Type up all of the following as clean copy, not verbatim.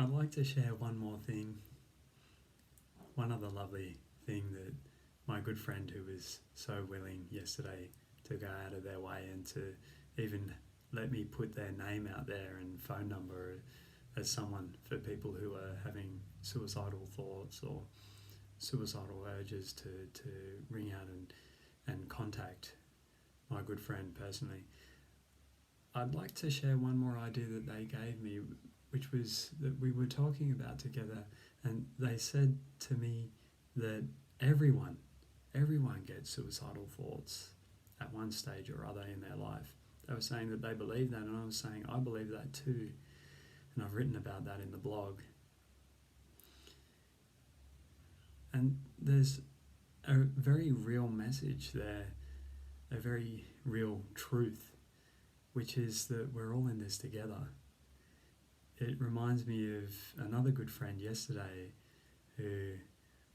I'd like to share one more thing, one other lovely thing that my good friend who was so willing yesterday to go out of their way and to even let me put their name out there and phone number as someone for people who are having suicidal thoughts or suicidal urges to ring out and contact my good friend personally. I'd like to share one more idea that they gave me, which was that we were talking about together, and they said to me that everyone gets suicidal thoughts at one stage or other in their life. They were saying that they believe that, and I was saying I believe that too, and I've written about that in the blog. And there's a very real message there, a very real truth, which is that we're all in this together. It reminds me of another good friend yesterday who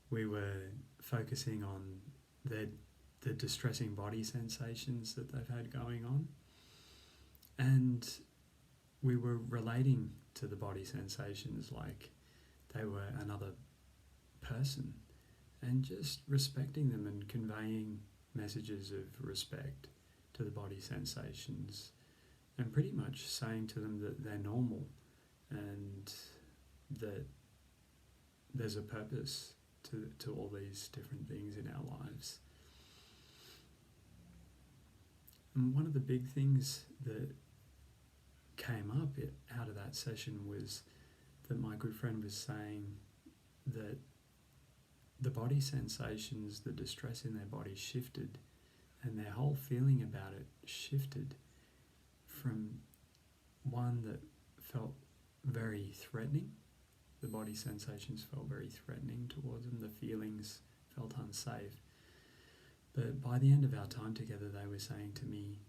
we were focusing on the distressing body sensations that they've had going on. And we were relating to the body sensations like they were another person and just respecting them and conveying messages of respect to the body sensations and pretty much saying to them that they're normal and that there's a purpose to all these different things in our lives. And one of the big things that came up out of that session was that my good friend was saying that the body sensations, the distress in their body shifted, and their whole feeling about it shifted from one that felt very threatening. The body sensations felt very threatening towards them. The feelings felt unsafe. But by the end of our time together, they were saying to me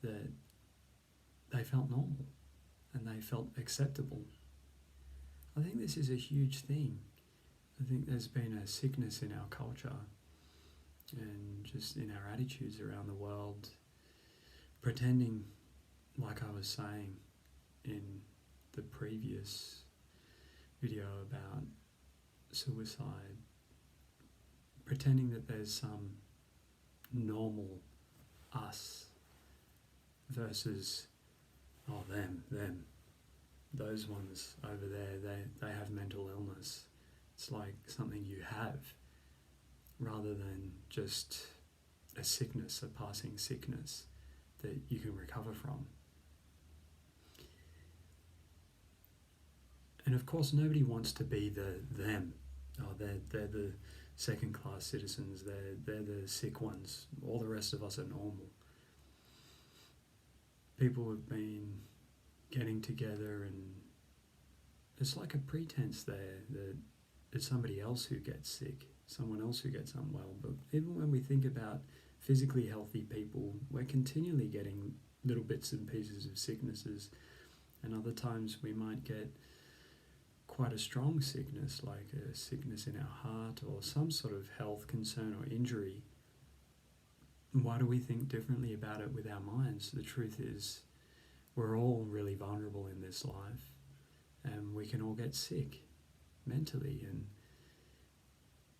that they felt normal and they felt acceptable. I think this is a huge thing. I think there's been a sickness in our culture and just in our attitudes around the world, pretending, like I was saying in the previous video about suicide, pretending that there's some normal us versus them, those ones over there, they have mental illness. It's like something you have rather than just a sickness, a passing sickness that you can recover from. And of course nobody wants to be them. They're the second class citizens, they're the sick ones. All the rest of us are normal. People have been getting together and it's like a pretense there that it's somebody else who gets sick, someone else who gets unwell. But even when we think about physically healthy people, we're continually getting little bits and pieces of sicknesses, and other times we might get quite a strong sickness, like a sickness in our heart or some sort of health concern or injury. Why do we think differently about it with our minds? The truth is, we're all really vulnerable in this life, and we can all get sick mentally. And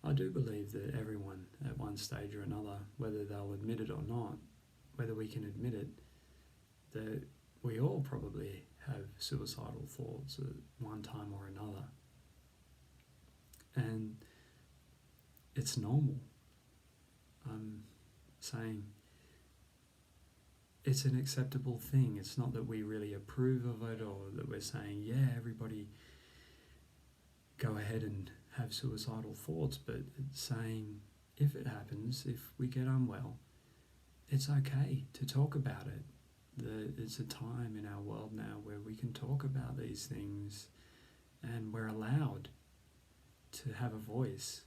I do believe that everyone at one stage or another, whether they'll admit it or not, whether we can admit it, that we all probably have suicidal thoughts at one time or another. And it's normal. I'm saying it's an acceptable thing. It's not that we really approve of it or that we're saying, yeah, everybody go ahead and have suicidal thoughts, but it's saying if it happens, if we get unwell, it's okay to talk about it. It's a time in our world now where we can talk about these things and we're allowed to have a voice.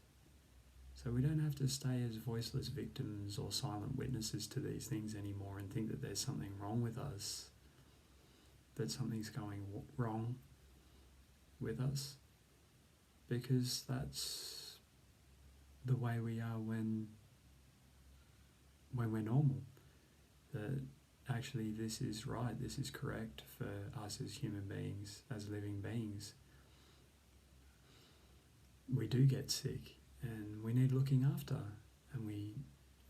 So we don't have to stay as voiceless victims or silent witnesses to these things anymore and think that there's something wrong with us, that something's going wrong with us, because that's the way we are when we're normal. That actually this is right, this is correct for us as human beings, as living beings. we do get sick and we need looking after, and we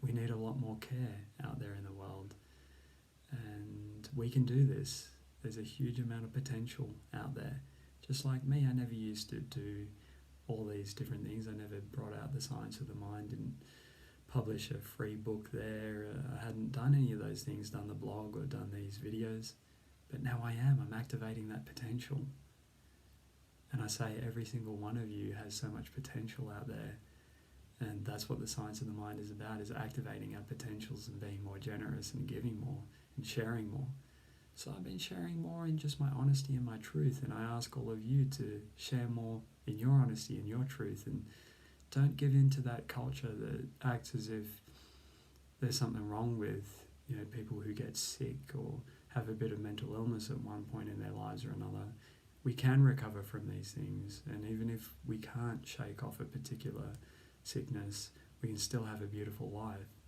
need a lot more care out there in the world. And we can do this. There's a huge amount of potential out there. Just like me, I never used to do all these different things. I never brought out the science of the mind, didn't publish a free book there. I hadn't done any of those things, done the blog or done these videos. But now I am. I'm activating that potential. And I say every single one of you has so much potential out there. And that's what the science of the mind is about, is activating our potentials and being more generous and giving more and sharing more. So I've been sharing more in just my honesty and my truth, and I ask all of you to share more in your honesty and your truth, and don't give in to that culture that acts as if there's something wrong with, people who get sick or have a bit of mental illness at one point in their lives or another. We can recover from these things, and even if we can't shake off a particular sickness, we can still have a beautiful life.